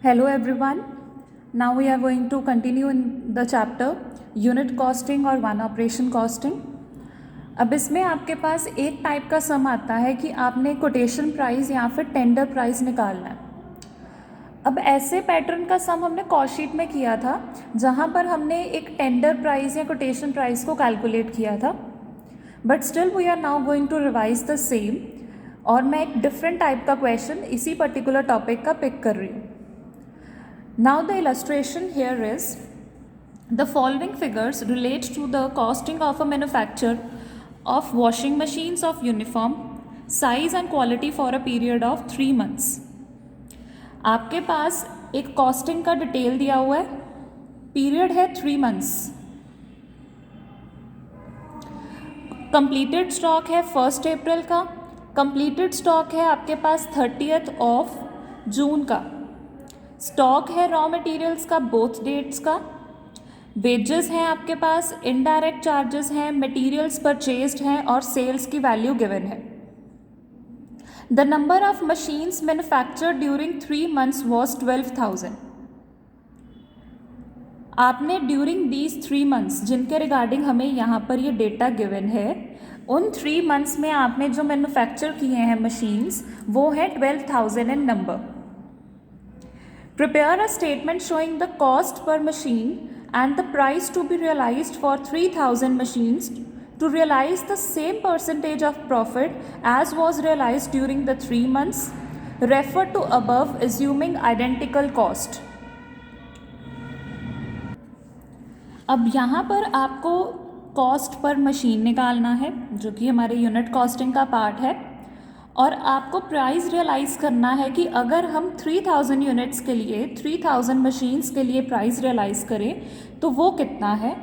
Hello everyone. Now we are going to continue in the chapter unit costing और one operation costing. अब इसमें आपके पास एक type का सम आता है कि आपने कोटेशन प्राइस या फिर टेंडर प्राइस निकालना है। अब ऐसे पैटर्न का सम हमने कॉस्ट शीट में किया था जहाँ पर हमने एक टेंडर प्राइस या कोटेशन प्राइस को कैलकुलेट किया था, but still we are now going to revise the same और मैं एक डिफरेंट टाइप का क्वेश्चन इसी पर्टिकुलर टॉपिक का पिक कर रही हूँ। Now the illustration here is the following figures relate to the costing of a manufacture of washing machines of uniform size and quality for a period of 3 months. आपके पास एक costing का detail दिया हुआ है, period है 3 months, completed stock है 1 अप्रैल का, completed stock है आपके पास 30th of जून का, स्टॉक है रॉ मटेरियल्स का बोथ डेट्स का, वेजेस हैं आपके पास, इनडायरेक्ट चार्जेस हैं, मटेरियल्स परचेज्ड हैं और सेल्स की वैल्यू गिवन है। The number of machines manufactured during 3 months was 12,000। आपने ड्यूरिंग दीज 3 months जिनके रिगार्डिंग हमें यहाँ पर ये डेटा गिवन है, उन 3 months में आपने जो मैन्युफैक्चर किए हैं मशीन्स वो है 12,000 इन number. Prepare a statement showing the cost per machine and the price to be realized for 3,000 machines to realize the same percentage of profit as was realized during the 3 months referred to above assuming identical cost। अब यहाँ पर आपको cost per machine निकालना है जो कि हमारे unit costing का पार्ट है, और आपको प्राइस रियलाइज़ करना है कि अगर हम 3,000 यूनिट्स के लिए 3,000 मशीन्स के लिए प्राइस रियलाइज़ करें तो वो कितना है।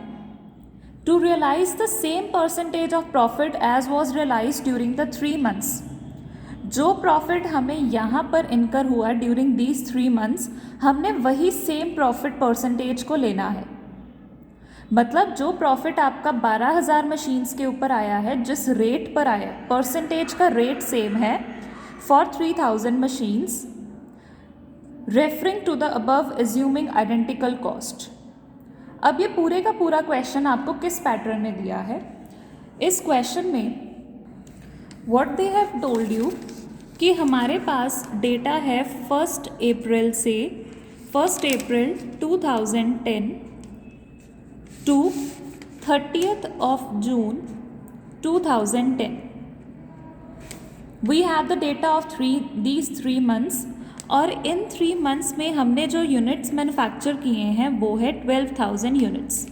To realise the same percentage of profit as was realise during the 3 months, जो प्रॉफिट हमें यहाँ पर इनकर हुआ ड्यूरिंग दीज 3 months हमने वही सेम प्रॉफिट परसेंटेज को लेना है। मतलब जो प्रॉफिट आपका 12,000 मशीन्स के ऊपर आया है, जिस रेट पर आया, परसेंटेज का रेट सेम है for 3,000 machines referring to the above assuming identical cost. अब ये पूरे का पूरा क्वेश्चन आपको किस पैटर्न में दिया है। इस क्वेश्चन में what they have told you कि हमारे पास डेटा है 1 अप्रैल से 1 अप्रैल 2010 to 30th of June 2010. We have the data of these 3 months और इन 3 months में हमने जो यूनिट्स मैन्युफैक्चर किए हैं वो है 12,000 यूनिट्स।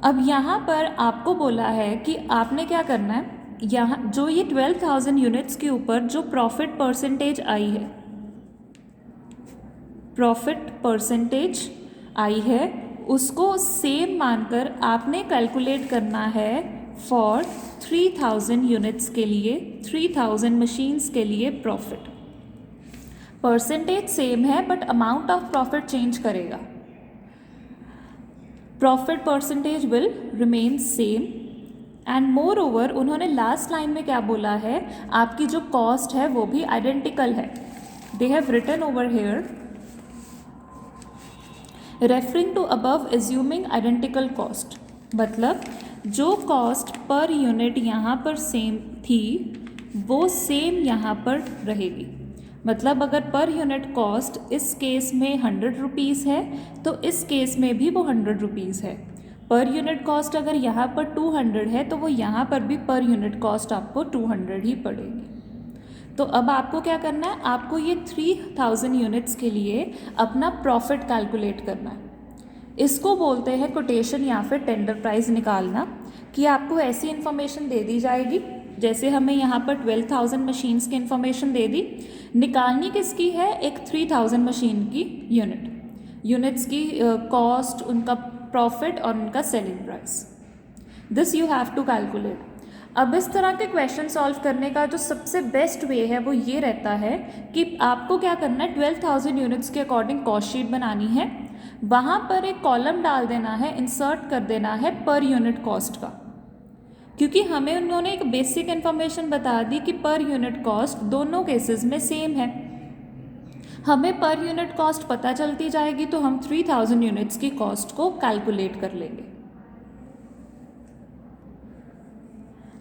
अब यहाँ पर आपको बोला है कि आपने क्या करना है, यहाँ जो ये 12,000 यूनिट्स के ऊपर जो प्रॉफिट परसेंटेज आई है, प्रॉफिट परसेंटेज आई है, उसको सेम मानकर आपने कैलकुलेट करना है फॉर 3,000 यूनिट्स के लिए, 3,000 मशीन्स के लिए प्रॉफिट परसेंटेज सेम है but amount of profit change करेगा। Profit percentage will remain same and moreover उन्होंने लास्ट लाइन में क्या बोला है, आपकी जो कॉस्ट है वो भी आइडेंटिकल है। They have written over here referring to above assuming identical cost, मतलब जो कॉस्ट पर यूनिट यहाँ पर सेम थी वो सेम यहाँ पर रहेगी। मतलब अगर पर यूनिट कॉस्ट इस केस में 100 रुपीज़ है तो इस केस में भी वो 100 रुपीज़ है। पर यूनिट कॉस्ट अगर यहाँ पर 200 है तो वो यहाँ पर भी पर यूनिट कॉस्ट आपको 200 ही पड़ेगी। तो अब आपको क्या करना है, आपको ये 3,000 यूनिट्स के लिए अपना प्रॉफिट कैलकुलेट करना है। इसको बोलते हैं कोटेशन या फिर टेंडर प्राइस निकालना, कि आपको ऐसी इन्फॉर्मेशन दे दी जाएगी जैसे हमें यहाँ पर 12,000 मशीन्स की इन्फॉर्मेशन दे दी, निकालनी किसकी है, एक 3,000 मशीन की यूनिट्स की कॉस्ट, उनका प्रॉफिट और उनका selling price. This you have to calculate. अब इस तरह के क्वेश्चन सॉल्व करने का जो सबसे बेस्ट वे है वो ये रहता है कि आपको क्या करना है, 12,000 यूनिट्स के अकॉर्डिंग कॉस्ट शीट बनानी है, वहाँ पर एक कॉलम डाल देना है, इंसर्ट कर देना है पर यूनिट कॉस्ट का, क्योंकि हमें उन्होंने एक बेसिक इन्फॉर्मेशन बता दी कि पर यूनिट कॉस्ट दोनों केसेस में सेम है। हमें पर यूनिट कॉस्ट पता चलती जाएगी तो हम 3000 यूनिट्स की कॉस्ट को कैलकुलेट कर लेंगे।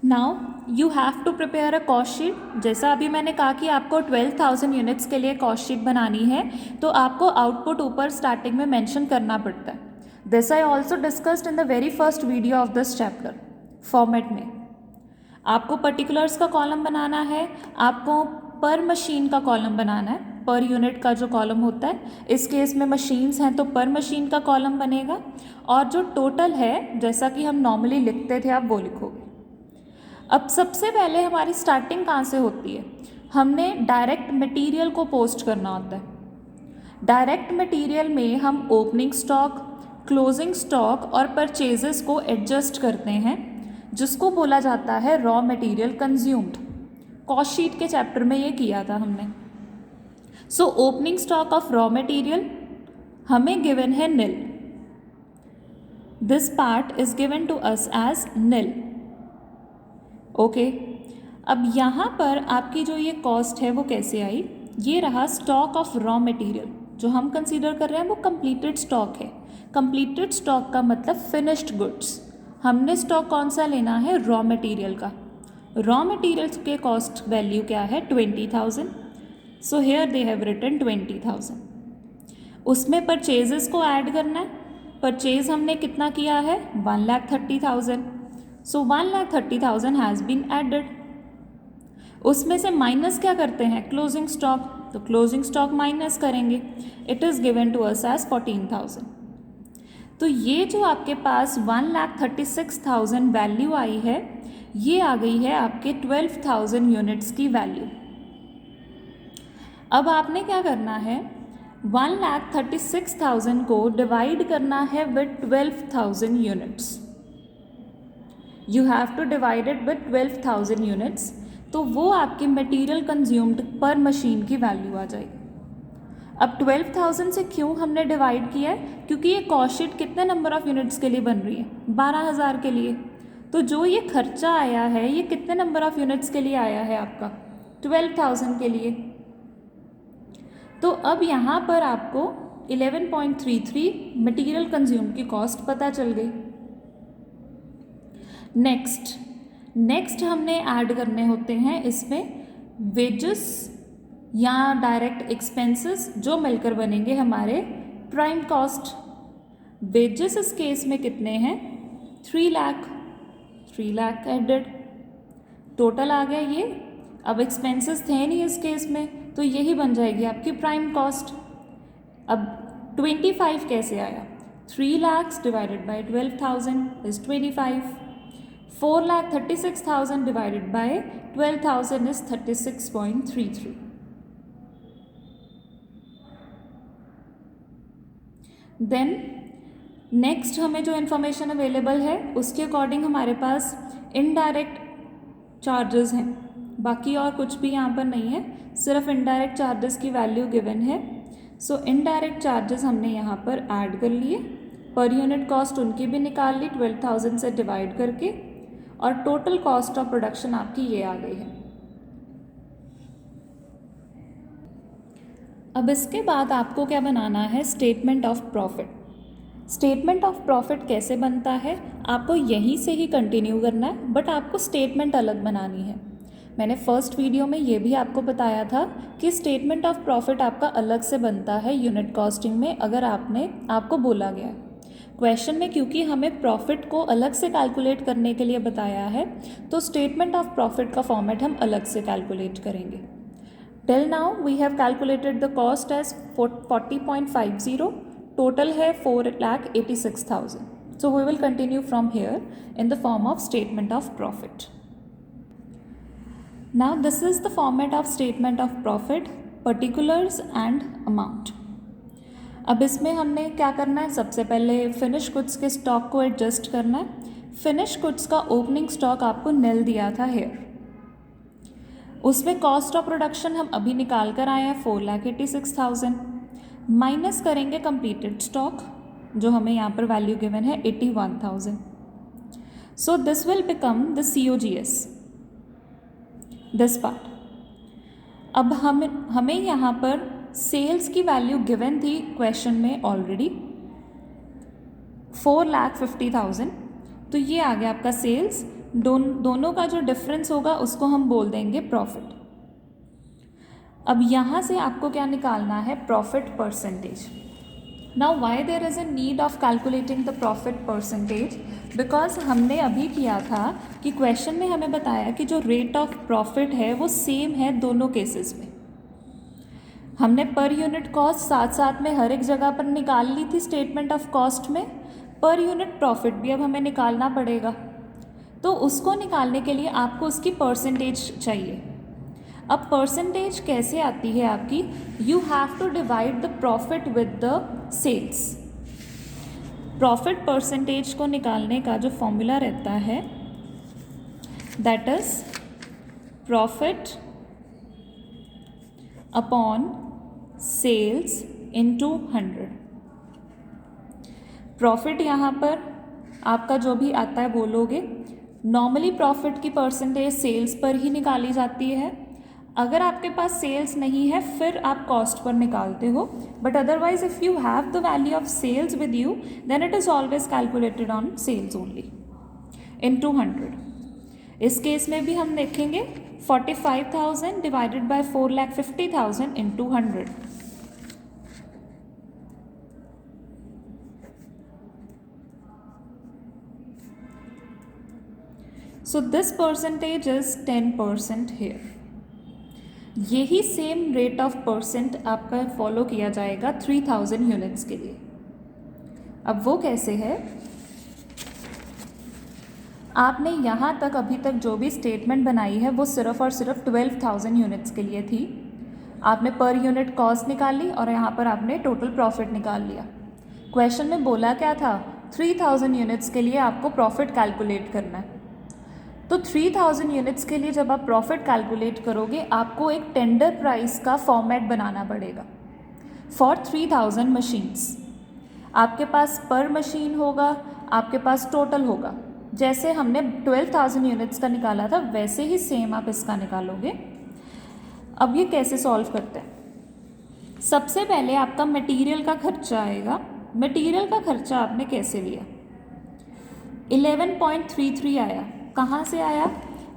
Now you have to prepare a cost sheet. जैसा अभी मैंने कहा कि आपको 12,000 यूनिट्स के लिए कॉस्ट शीट बनानी है, तो आपको आउटपुट ऊपर स्टार्टिंग में मेंशन करना पड़ता है। This I also discussed in the very first video of this chapter. Format में आपको पर्टिकुलर्स का कॉलम बनाना है, आपको पर मशीन का कॉलम बनाना है, पर यूनिट का जो कॉलम होता है, इस केस में मशीन्स हैं तो पर मशीन का कॉलम बनेगा, और जो टोटल है जैसा कि हम नॉर्मली लिखते थे आप वो लिखोगे। अब सबसे पहले हमारी स्टार्टिंग कहाँ से होती है? हमने डायरेक्ट मटेरियल को पोस्ट करना होता है। डायरेक्ट मटेरियल में हम ओपनिंग स्टॉक, क्लोजिंग स्टॉक और परचेजेस को एडजस्ट करते हैं, जिसको बोला जाता है raw material consumed. Cost sheet के चैप्टर में ये किया था हमने। So opening stock of raw material हमें गिवन है nil. This part is given to us as nil. Okay, अब यहाँ पर आपकी जो ये कॉस्ट है वो कैसे आई? ये रहा स्टॉक ऑफ रॉ मटेरियल। जो हम कंसीडर कर रहे हैं वो कंप्लीटेड स्टॉक है। कंप्लीटेड स्टॉक का मतलब फिनिश्ड गुड्स। हमने स्टॉक कौन सा लेना है? रॉ मटेरियल का। रॉ मटेरियल्स के कॉस्ट वैल्यू क्या है? 20,000। So here they have written 20,000। उसमें परचेजेस को ऐड करना है। परचेज हमने कितना किया है? 1,30,000। So 1,30,000 has been added. उसमें से माइनस क्या करते हैं? Closing stock. तो क्लोजिंग स्टॉक माइनस करेंगे। It is given to us as 14,000। तो ये जो आपके पास 1,36,000 वैल्यू आई है, ये आ गई है आपके 12,000 यूनिट्स की वैल्यू। अब आपने क्या करना है? 1,36,000 को डिवाइड करना है with 12,000 units. You have to divide it with 12,000 units, तो वो आपकी मटेरियल कंज्यूम्ड पर मशीन की वैल्यू आ जाएगी। अब 12,000 से क्यों हमने डिवाइड किया है? क्योंकि ये कॉस्ट शीट कितने नंबर ऑफ यूनिट्स के लिए बन रही है? 12,000 के लिए। तो जो ये खर्चा आया है ये कितने नंबर ऑफ यूनिट्स के लिए आया है आपका? 12,000 के लिए। तो अब यहाँ पर आपको 11.33 मटेरियल कंज्यूम की कॉस्ट पता चल गई। नेक्स्ट हमने ऐड करने होते हैं इसमें वेजेस या डायरेक्ट एक्सपेंसेस, जो मिलकर बनेंगे हमारे प्राइम कॉस्ट। वेजेस इस केस में कितने हैं? 3 लाख एडेड। टोटल आ गया ये। अब एक्सपेंसेस थे नहीं इस केस में, तो यही बन जाएगी आपकी प्राइम कॉस्ट। अब 25 कैसे आया? 3 lakhs डिवाइडेड बाई 12,000 इज 25। 4,36,000 डिवाइडेड बाई 12,000 इज 36.33। देन नेक्स्ट हमें जो इन्फॉर्मेशन अवेलेबल है उसके अकॉर्डिंग हमारे पास इनडायरेक्ट चार्जेस हैं। बाकी और कुछ भी यहाँ पर नहीं है, सिर्फ इनडायरेक्ट चार्जेस की वैल्यू गिवन है। सो इनडायरेक्ट चार्जेस हमने यहाँ पर ऐड कर लिए, पर यूनिट कॉस्ट उनकी भी निकाल ली 12,000 से डिवाइड करके, और टोटल कॉस्ट ऑफ प्रोडक्शन आपकी ये आ गई है। अब इसके बाद आपको क्या बनाना है? Statement of profit. Statement of profit कैसे बनता है? आपको यहीं से ही कंटिन्यू करना है, बट आपको स्टेटमेंट अलग बनानी है। मैंने फर्स्ट वीडियो में ये भी आपको बताया था कि स्टेटमेंट ऑफ प्रॉफिट आपका अलग से बनता है यूनिट कॉस्टिंग में, अगर आपको बोला गया है क्वेश्चन में, क्योंकि हमें प्रॉफिट को अलग से कैलकुलेट करने के लिए बताया है, तो स्टेटमेंट ऑफ प्रॉफिट का फॉर्मेट हम अलग से कैलकुलेट करेंगे। Till now we have calculated the cost as 40.50, total है 4,86,000. So we will continue from here in the form of statement of profit. Now this is the format of statement of profit, particulars and amount. अब इसमें हमने क्या करना है? सबसे पहले finish goods के स्टॉक को एडजस्ट करना है। फिनिश गुड्स का ओपनिंग स्टॉक आपको निल दिया था हेयर। उसमें कॉस्ट ऑफ प्रोडक्शन हम अभी निकाल कर आए हैं 4,86,000, माइनस करेंगे कंप्लीटेड स्टॉक जो हमें यहाँ पर वैल्यू गिवन है 81,000। So this will become the COGS, this part. अब हमें यहाँ पर सेल्स की वैल्यू गिवन थी क्वेश्चन में ऑलरेडी 4,50,000, तो ये आ गया आपका सेल्स। दोनों का जो डिफरेंस होगा उसको हम बोल देंगे प्रॉफिट। अब यहाँ से आपको क्या निकालना है, profit percentage. Now why there is a need of calculating the profit percentage, because हमने अभी किया था कि क्वेश्चन में हमें बताया कि जो रेट ऑफ प्रॉफिट है वो सेम है दोनों केसेस में। हमने पर यूनिट कॉस्ट साथ साथ में हर एक जगह पर निकाल ली थी स्टेटमेंट ऑफ कॉस्ट में, पर यूनिट प्रॉफिट भी अब हमें निकालना पड़ेगा। तो उसको निकालने के लिए आपको उसकी परसेंटेज चाहिए। अब परसेंटेज कैसे आती है आपकी, you have to divide the profit with the sales. Profit percentage को निकालने का जो फॉर्मूला रहता है that is profit upon sales into 100। Profit यहाँ पर आपका जो भी आता है बोलोगे, नॉर्मली प्रॉफिट की परसेंटेज सेल्स पर ही निकाली जाती है। अगर आपके पास सेल्स नहीं है फिर आप कॉस्ट पर निकालते हो, but otherwise if you have the value of sales with you then it is always calculated on sales only into 100। इस केस में भी हम देखेंगे 45,000 divided by 4,50,000 into 100। So this percentage is 10% here. यही सेम रेट ऑफ परसेंट आपका follow किया जाएगा 3,000 units के लिए। अब वो कैसे है, आपने यहाँ तक अभी तक जो भी स्टेटमेंट बनाई है वो सिर्फ और सिर्फ 12,000 यूनिट्स के लिए थी। आपने पर यूनिट कॉस्ट निकाल ली और यहाँ पर आपने टोटल प्रॉफिट निकाल लिया। क्वेश्चन में बोला क्या था, 3,000 यूनिट्स के लिए आपको प्रॉफिट कैलकुलेट करना है। तो 3,000 यूनिट्स के लिए जब आप प्रॉफिट कैलकुलेट करोगे आपको एक टेंडर प्राइस का फॉर्मेट बनाना पड़ेगा फॉर 3,000 मशीन्स। आपके पास पर मशीन होगा, आपके पास टोटल होगा। जैसे हमने 12,000 यूनिट्स का निकाला था वैसे ही सेम आप इसका निकालोगे। अब ये कैसे सॉल्व करते हैं, सबसे पहले आपका मटेरियल का खर्चा आएगा। मटेरियल का खर्चा आपने कैसे लिया, 11.33 आया। कहाँ से आया,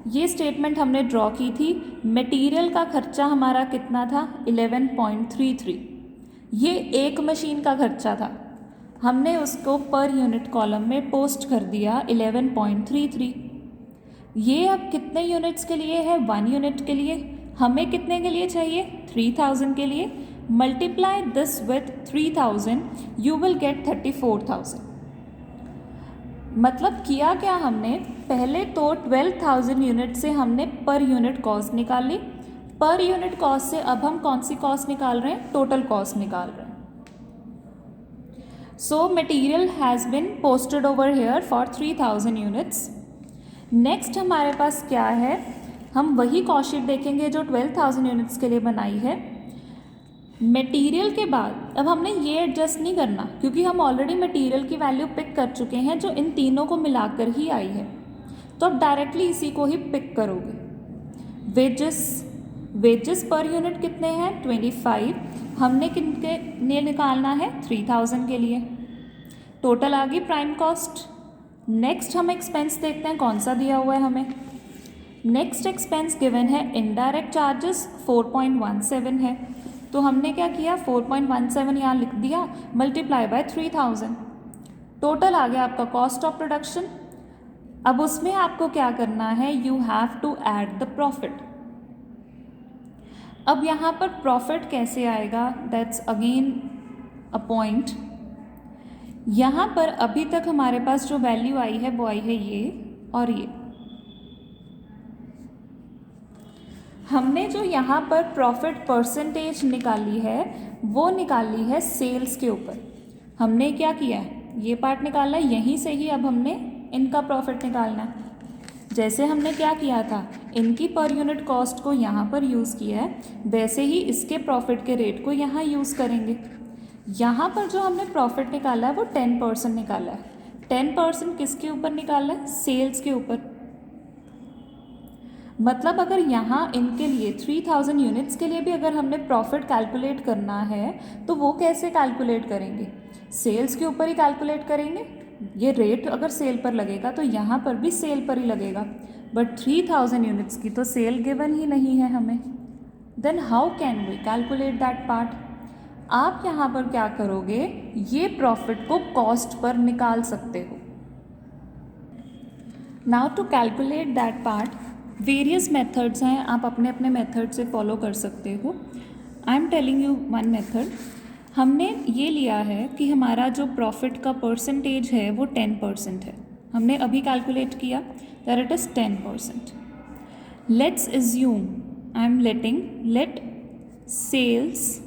ये स्टेटमेंट हमने ड्रॉ की थी। मटेरियल का खर्चा हमारा कितना था, 11.33। ये एक मशीन का खर्चा था, हमने उसको पर यूनिट कॉलम में पोस्ट कर दिया 11.33। ये अब कितने यूनिट्स के लिए है, 1 यूनिट के लिए। हमें कितने के लिए चाहिए, 3,000 के लिए। Multiply this with 3,000 you will get 34,000। मतलब किया क्या हमने, पहले तो 12,000 यूनिट से हमने पर यूनिट कॉस्ट निकाल ली। पर यूनिट कॉस्ट से अब हम कौन सी कॉस्ट निकाल रहे हैं, टोटल कॉस्ट निकाल रहे हैं। So material has been posted over here for 3,000 units. Next हमारे पास क्या है, हम वही कॉस्ट शीट देखेंगे जो 12,000 यूनिट्स के लिए बनाई है। मटेरियल के बाद अब हमने ये एडजस्ट नहीं करना क्योंकि हम ऑलरेडी मटेरियल की वैल्यू पिक कर चुके हैं जो इन तीनों को मिलाकर ही आई है, तो अब डायरेक्टली इसी को ही पिक करोगे। वेजेस पर यूनिट कितने हैं, 25। हमने किनके लिए निकालना है, 3,000 के लिए। टोटल आ गई प्राइम कॉस्ट। नेक्स्ट हम एक्सपेंस देखते हैं कौन सा दिया हुआ है हमें। नेक्स्ट एक्सपेंस गिवन है इनडायरेक्ट चार्जेस 4.17 है, तो हमने क्या किया, 4.17 यहाँ लिख दिया, मल्टीप्लाई बाय 3,000। टोटल आ गया आपका कॉस्ट ऑफ प्रोडक्शन। अब उसमें आपको क्या करना है, you have to add the profit. अब यहाँ पर प्रॉफिट कैसे आएगा, दैट्स अगेन अ पॉइंट। यहाँ पर अभी तक हमारे पास जो वैल्यू आई है वो आई है ये और ये। हमने जो यहाँ पर प्रॉफिट परसेंटेज निकाली है वो निकाली है सेल्स के ऊपर। हमने क्या किया है, ये पार्ट निकाला है, यहीं से ही अब हमने इनका प्रॉफिट निकालना है। जैसे हमने क्या किया था, इनकी पर यूनिट कॉस्ट को यहाँ पर यूज़ किया है, वैसे ही इसके प्रॉफिट के रेट को यहाँ यूज़ करेंगे। यहाँ पर जो हमने प्रॉफिट निकाला है वो 10% निकाला है। 10% किसके ऊपर निकालना है? सेल्स के ऊपर। मतलब अगर यहाँ इनके लिए 3000 यूनिट्स के लिए भी अगर हमने प्रॉफिट कैलकुलेट करना है तो वो कैसे कैलकुलेट करेंगे? सेल्स के ऊपर ही कैलकुलेट करेंगे। ये रेट अगर सेल पर लगेगा तो यहाँ पर भी सेल पर ही लगेगा, बट 3000 यूनिट्स की तो सेल गिवन ही नहीं है हमें। Then how can we calculate that part? आप यहाँ पर क्या करोगे, ये प्रॉफिट को कॉस्ट पर निकाल सकते हो। Now to calculate that part various methods हैं, आप अपने अपने मेथड से फॉलो कर सकते हो। I am telling you one method. हमने ये लिया है कि हमारा जो प्रॉफिट का परसेंटेज है वो 10% है। हमने अभी कैलकुलेट किया that it is 10%। Let's assume I am let sales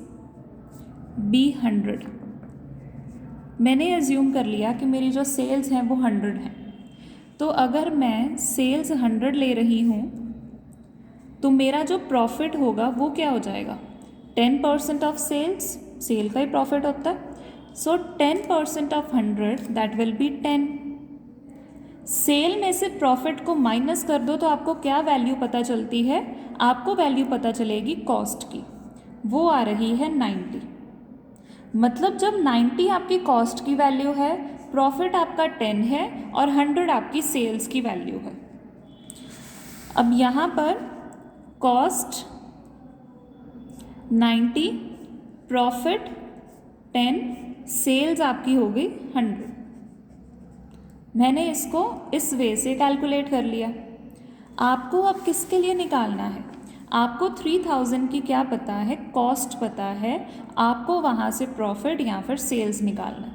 be 100। मैंने एज्यूम कर लिया कि मेरी जो सेल्स हैं वो 100 हैं। तो अगर मैं सेल्स 100 ले रही हूँ तो मेरा जो प्रॉफिट होगा वो क्या हो जाएगा? 10% ऑफ सेल्स, सेल का ही प्रॉफिट होता है। So 10% of 100 that will be 10। Sale में से प्रॉफिट को माइनस कर दो तो आपको क्या वैल्यू पता चलती है? आपको वैल्यू पता चलेगी कॉस्ट की, वो आ रही है 90। मतलब जब 90 आपकी कॉस्ट की वैल्यू है, प्रॉफिट आपका 10 है और 100 आपकी सेल्स की वैल्यू है। अब यहाँ पर कॉस्ट 90, प्रॉफिट 10, सेल्स आपकी हो गई 100। मैंने इसको इस वे से कैलकुलेट कर लिया। आपको अब किसके लिए निकालना है? आपको 3000 की क्या पता है? कॉस्ट पता है। आपको वहाँ से प्रॉफिट या फिर सेल्स निकालना है।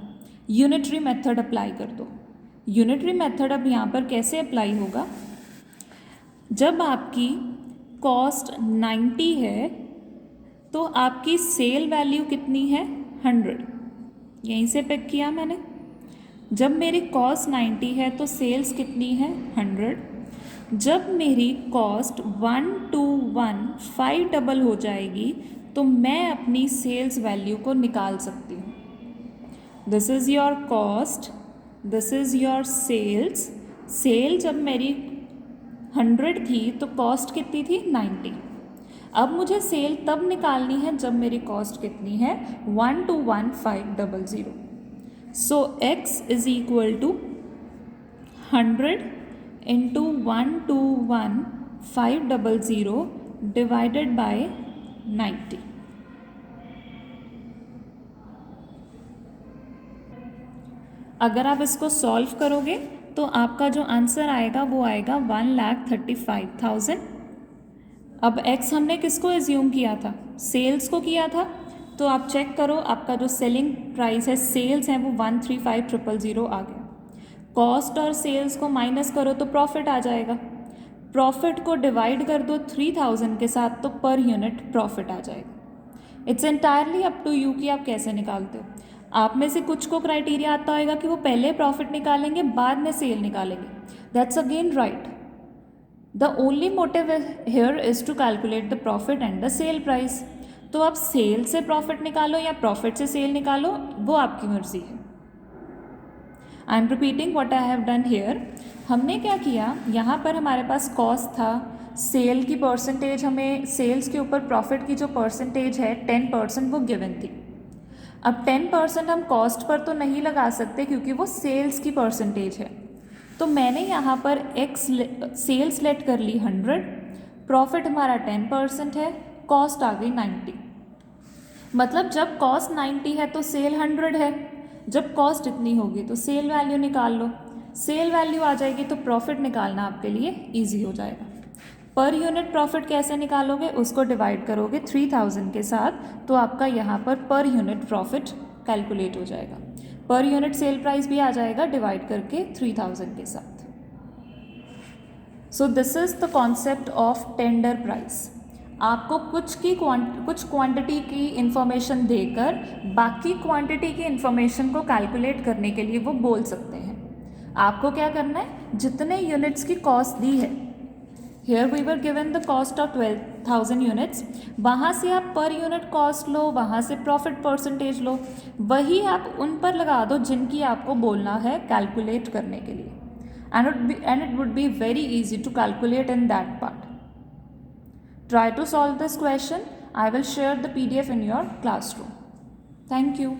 यूनिटरी मेथड अप्लाई कर दो। यूनिटरी मेथड अब यहाँ पर कैसे अप्लाई होगा? जब आपकी कॉस्ट 90 है तो आपकी सेल वैल्यू कितनी है? 100। यहीं से पिक किया मैंने। जब मेरी कॉस्ट 90 है तो सेल्स कितनी है? 100। जब मेरी कॉस्ट 1 to 1 5 डबल हो जाएगी तो मैं अपनी सेल्स वैल्यू को निकाल सकती हूँ। This is your cost, this is your sales. Sale जब मेरी 100 थी तो कॉस्ट कितनी थी? 90। अब मुझे सेल तब निकालनी है जब मेरी कॉस्ट कितनी है? 1 to 1 500। So x is equal to 100 into 1 to 1 500 divided by 90। अगर आप इसको सॉल्व करोगे तो आपका जो आंसर आएगा वो आएगा 1,35,000। अब x हमने किसको एज्यूम किया था? सेल्स को किया था। तो आप चेक करो, आपका जो सेलिंग प्राइस है, सेल्स है, वो 135,000 आ गया। कॉस्ट और सेल्स को माइनस करो तो प्रॉफिट आ जाएगा। प्रॉफिट को डिवाइड कर दो 3000 के साथ तो पर यूनिट प्रॉफिट आ जाएगा। It's entirely up to you कि आप कैसे निकालते हो। आप में से कुछ को क्राइटेरिया आता होगा कि वो पहले प्रॉफिट निकालेंगे बाद में सेल निकालेंगे। That's again right. The only motive here is to calculate the profit and the sale price. तो आप सेल से प्रॉफिट निकालो या प्रॉफिट से सेल निकालो, वो आपकी मर्जी है। I am repeating what I have done here. हमने क्या किया, यहाँ पर हमारे पास कॉस्ट था, सेल की परसेंटेज, हमें सेल्स के ऊपर प्रॉफिट की जो परसेंटेज है 10% वो गिवन थी। अब 10% हम कॉस्ट पर तो नहीं लगा सकते क्योंकि वो सेल्स की परसेंटेज है। तो मैंने यहाँ पर सेल्स लेट कर ली 100, प्रॉफिट हमारा 10% है, कॉस्ट आ गई 90। मतलब जब कॉस्ट 90 है तो सेल 100 है। जब कॉस्ट इतनी होगी तो सेल वैल्यू निकाल लो। सेल वैल्यू आ जाएगी तो प्रॉफिट निकालना आपके लिए ईजी हो जाएगा। पर यूनिट प्रॉफिट कैसे निकालोगे? उसको डिवाइड करोगे 3000 के साथ तो आपका यहाँ पर यूनिट प्रॉफिट कैलकुलेट हो जाएगा। पर यूनिट सेल प्राइस भी आ जाएगा डिवाइड करके 3000 के साथ। So this is the concept of tender price. आपको कुछ क्वांटिटी की इंफॉर्मेशन देकर बाकी क्वांटिटी की इंफॉर्मेशन को कैलकुलेट करने के लिए वो बोल सकते हैं। आपको क्या करना है, जितने यूनिट्स की कॉस्ट दी है, here we were given the cost of 1000 units, वहाँ से आप पर यूनिट कॉस्ट लो, वहाँ से प्रॉफिट परसेंटेज लो, वही आप उन पर लगा दो जिनकी आपको बोलना है कैलकुलेट करने के लिए, and it would be very easy to calculate in that part. Try to solve this question. I will share the PDF in your classroom. Thank you.